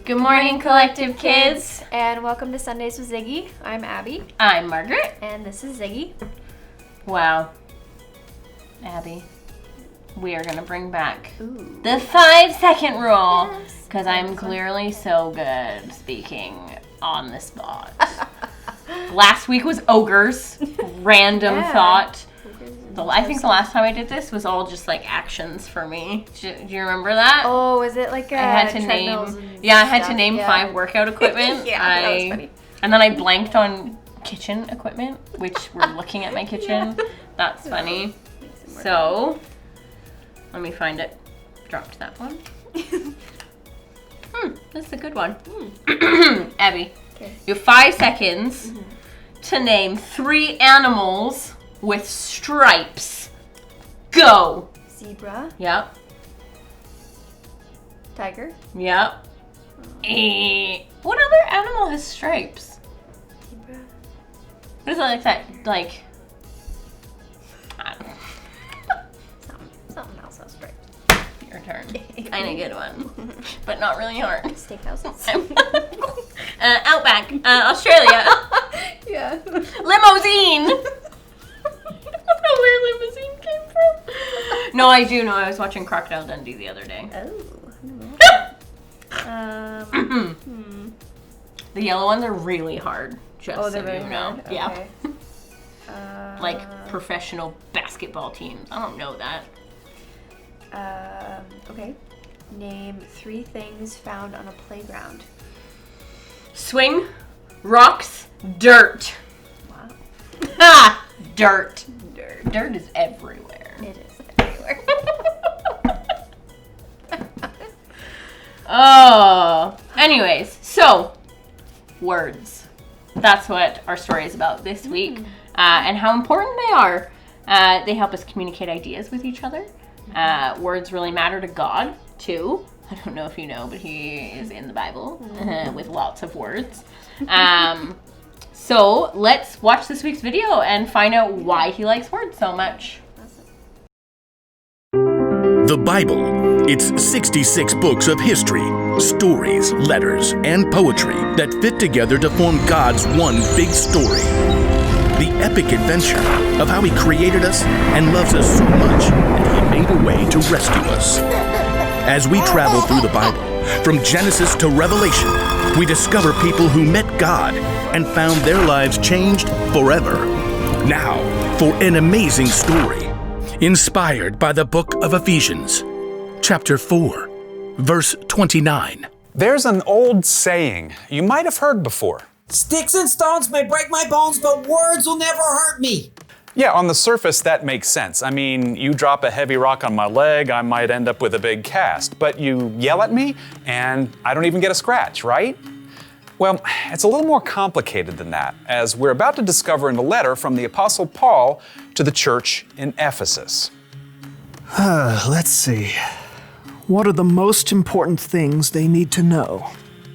Good morning, Collective Kids. And welcome to Sundays with Ziggy. I'm Abby. I'm Margaret. And this is Ziggy. Wow. Abby, we are going to bring back Ooh. the 5-second rule. Yes. Because I'm clearly so good speaking on the spot. Last week was ogres. Random thought. I think the last time I did this was all just like actions for me. Do you remember that? Oh, is it like I had to name 5 workout equipment. That was funny. And then I blanked on kitchen equipment, which we're looking at my kitchen. That's funny. So, let me find it. Dropped that one. This is a good one. Abby, you have 5 seconds to name 3 animals with stripes. Go. Zebra. Yep. Tiger. Yep. What other animal has stripes? Zebra. What is it like that? Like, I don't know. Something else has stripes. Your turn. Kind of good one, but not really hard. Steakhouses. Outback, Australia. Yeah. Limousine. I don't know where limousine came from. No, I do know. I was watching Crocodile Dundee the other day. Oh. The yellow ones are really hard. Just Oh, so they're very you know. hard. Yeah. Okay. Like professional basketball teams. I don't know that. Okay. Name 3 things found on a playground. Swing, rocks, dirt. Wow. Ha! Dirt. Dirt. Dirt is everywhere. It is everywhere. Oh. Anyways, so words. That's what our story is about this week, and how important they are. They help us communicate ideas with each other. Words really matter to God too. I don't know if you know, but He is in the Bible with lots of words. So let's watch this week's video and find out why He likes words so much. The Bible. It's 66 books of history, stories, letters, and poetry that fit together to form God's one big story. The epic adventure of how He created us and loves us so much that He made a way to rescue us. As we travel through the Bible, from Genesis to Revelation, we discover people who met God and found their lives changed forever. Now, for an amazing story, inspired by the book of Ephesians, chapter 4, verse 29. There's an old saying you might have heard before. Sticks and stones may break my bones, but words will never hurt me. Yeah, on the surface that makes sense. I mean, you drop a heavy rock on my leg, I might end up with a big cast. But you yell at me, and I don't even get a scratch, right? Well, it's a little more complicated than that, as we're about to discover in a letter from the Apostle Paul to the church in Ephesus. Let's see. What are the most important things they need to know?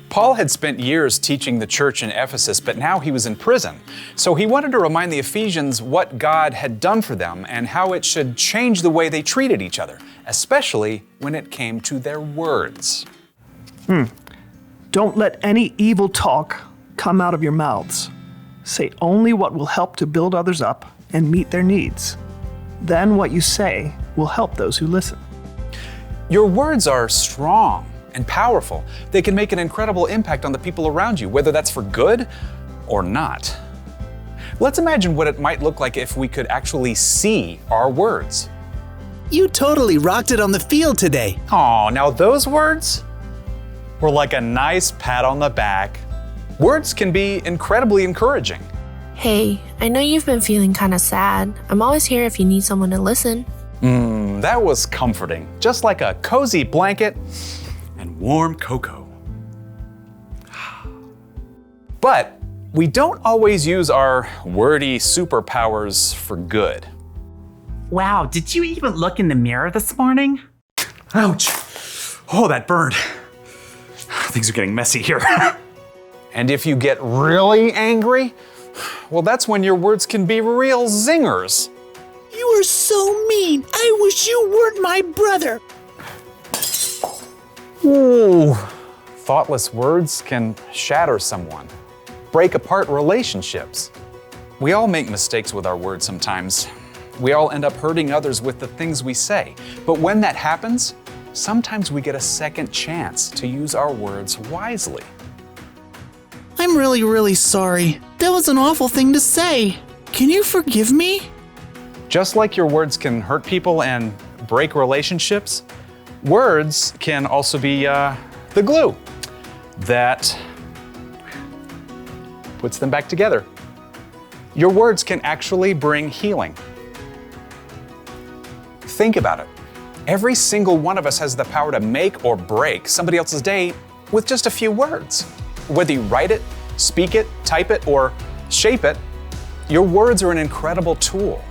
Paul had spent years teaching the church in Ephesus, but now he was in prison. So he wanted to remind the Ephesians what God had done for them and how it should change the way they treated each other, especially when it came to their words. Don't let any evil talk come out of your mouths. Say only what will help to build others up and meet their needs. Then what you say will help those who listen. Your words are strong and powerful. They can make an incredible impact on the people around you, whether that's for good or not. Let's imagine what it might look like if we could actually see our words. You totally rocked it on the field today. Aw, now those words were like a nice pat on the back. Words can be incredibly encouraging. Hey, I know you've been feeling kind of sad. I'm always here if you need someone to listen. That was comforting, just like a cozy blanket and warm cocoa. But we don't always use our wordy superpowers for good. Wow, did you even look in the mirror this morning? Ouch. Oh, that burned. Things are getting messy here. And if you get really angry, well, that's when your words can be real zingers. You are so mean. I wish you weren't my brother. Ooh, Thoughtless words can shatter someone, break apart relationships. We all make mistakes with our words sometimes. We all end up hurting others with the things we say. But when that happens, sometimes we get a second chance to use our words wisely. I'm really sorry. That was an awful thing to say. Can you forgive me? Just like your words can hurt people and break relationships, words can also be the glue that puts them back together. Your words can actually bring healing. Think about it. Every single one of us has the power to make or break somebody else's day with just a few words. Whether you write it, speak it, type it, or shape it, your words are an incredible tool.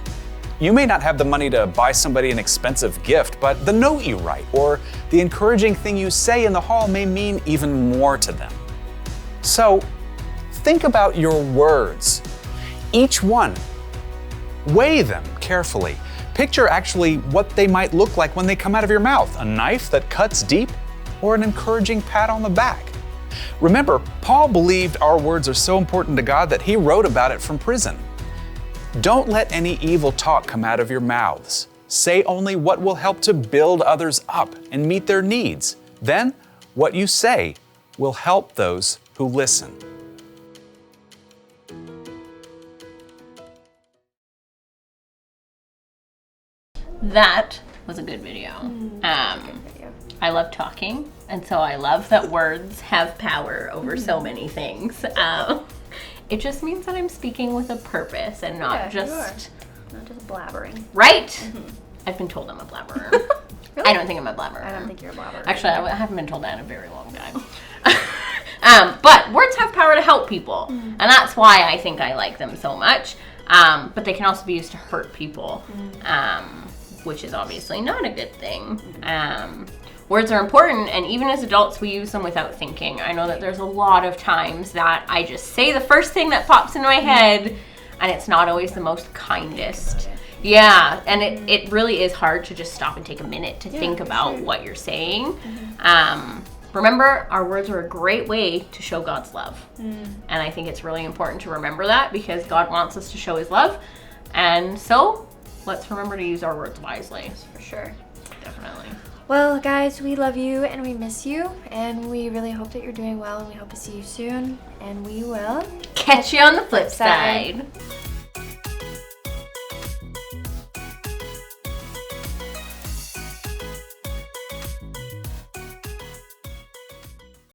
You may not have the money to buy somebody an expensive gift, but the note you write or the encouraging thing you say in the hall may mean even more to them. So, think about your words. Each one. Weigh them carefully. Picture actually what they might look like when they come out of your mouth. A knife that cuts deep or an encouraging pat on the back. Remember, Paul believed our words are so important to God that he wrote about it from prison. Don't let any evil talk come out of your mouths. Say only what will help to build others up and meet their needs. Then, what you say will help those who listen. That was a good video. I love talking, and so I love that words have power over so many things. It just means that I'm speaking with a purpose and not just blabbering. Right? I've been told I'm a blabberer. Really? I don't think I'm a blabberer. I don't think you're a blabberer. Actually, I haven't been told that in a very long time. But words have power to help people, and that's why I think I like them so much. But they can also be used to hurt people, which is obviously not a good thing. Words are important, and even as adults, we use them without thinking. I know that there's a lot of times that I just say the first thing that pops into my head, and it's not always the most kindest. Yeah, and it really is hard to just stop and take a minute to think about what you're saying. Remember, our words are a great way to show God's love. And I think it's really important to remember that because God wants us to show his love. And so, let's remember to use our words wisely. For sure. Definitely. Well, guys, we love you and we miss you. And we really hope that you're doing well and we hope to see you soon. And we will catch you on the flip side.